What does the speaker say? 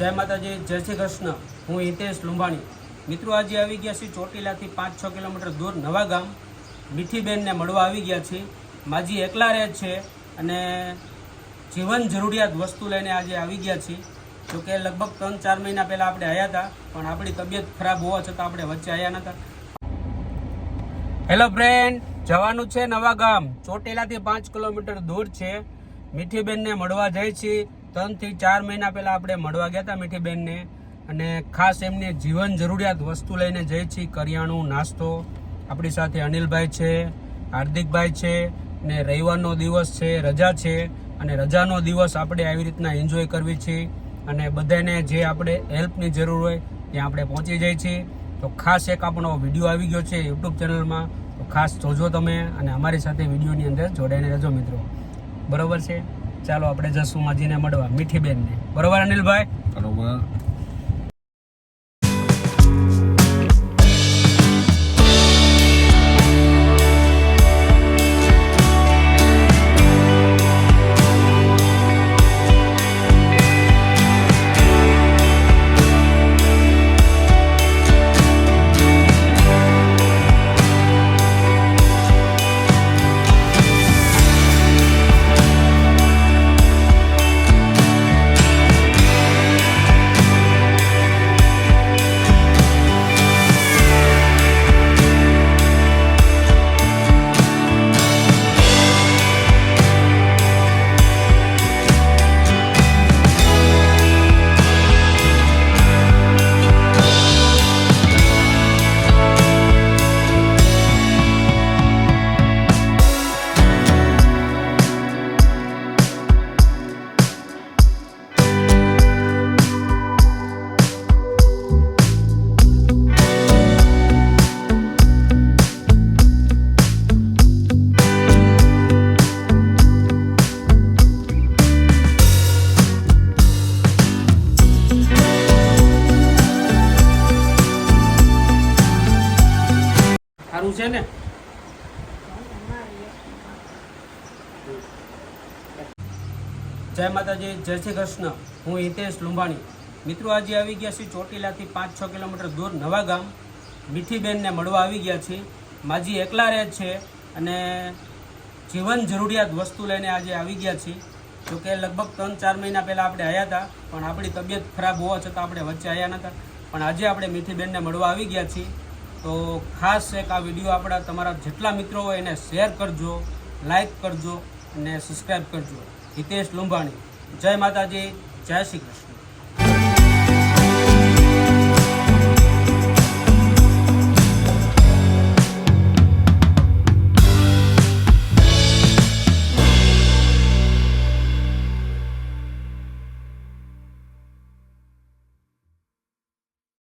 जय माताजी, जय श्री कृष्ण। हूँ हितेश लुंबाणी। मित्रों, आज आई गया छे ચોટીલાથી 5-6 કિલોમીટર दूर नवा गाम मीठीबेन ने मळवा आई गया छे। माजी एकला रहे छे अने जीवन जरूरियात वस्तु लईने आज आई गया छे। जो कि लगभग 3-4 महीना पहला आपणे आया था, पण आपणी तबियत खराब होवा छतां आपणे वच्चे आया नता। हेलो फ्रेंड, जवानुं छे नवा गाम, ચોટીલાથી 5 કિલોમીટર दूर छे। मीठीबेन ने मळवा जाय छे। 3 થી 4 महीना पहला आपणे मळवा गया था मीठीबेन ने, અને ખાસ એમને જીવન જરૂરિયાત વસ્તુ લઈને જઈ છે, કરિયાણું, નાસ્તો। આપણી સાથે અનિલભાઈ છે, હાર્દિકભાઈ છે, ને રવિવારનો દિવસ છે, રજા છે, અને રજાનો દિવસ આપણે આવી રીતના એન્જોય કરવી છે, અને બધાને જે આપણે હેલ્પની જરૂર હોય ત્યાં આપણે પહોંચી જાય છે। તો ખાસ એક આપણો વિડીયો આવી ગયો છે યુટ્યુબ ચેનલમાં, તો ખાસ જોજો તમે, અને અમારી સાથે વિડીયોની અંદર જોડાઈને રહેજો મિત્રો, બરોબર છે? ચાલો આપણે જશું માજીને મળવા, મીઠીબેનને, બરોબર અનિલભાઈ? બરોબર। સારું છે ને? જય માતાજી, જય શ્રી કૃષ્ણ। હું હિતેશ લુંબાણી। મિત્રો, આજે આવી ગયા છે ચોટીલાથી 5-6 કિલોમીટર દૂર નવા ગામ મીઠીબેન ને મળવા આવી ગયા છે। માજી એકલા રહે છે અને જીવન જરૂરિયાત વસ્તુ લઈને આજે આવી ગયા છે। જો કે લગભગ 3-4 મહિના પહેલા આપણે આવ્યા હતા, પણ આપણી તબિયત ખરાબ હોવા છતાં આપણે વચ્ચે આવ્યા નતા, પણ આજે આપણે મીઠીબેનને મળવા આવી ગયા છીએ। તો ખાસ એક આ વિડીયો આપણા તમારા જેટલા મિત્રો હોય એને શેર કરજો, લાઈક કરજો અને સબસ્ક્રાઈબ કરજો। હિતેશ લુંબાણી। જય માતાજી, જય શ્રી કૃષ્ણ।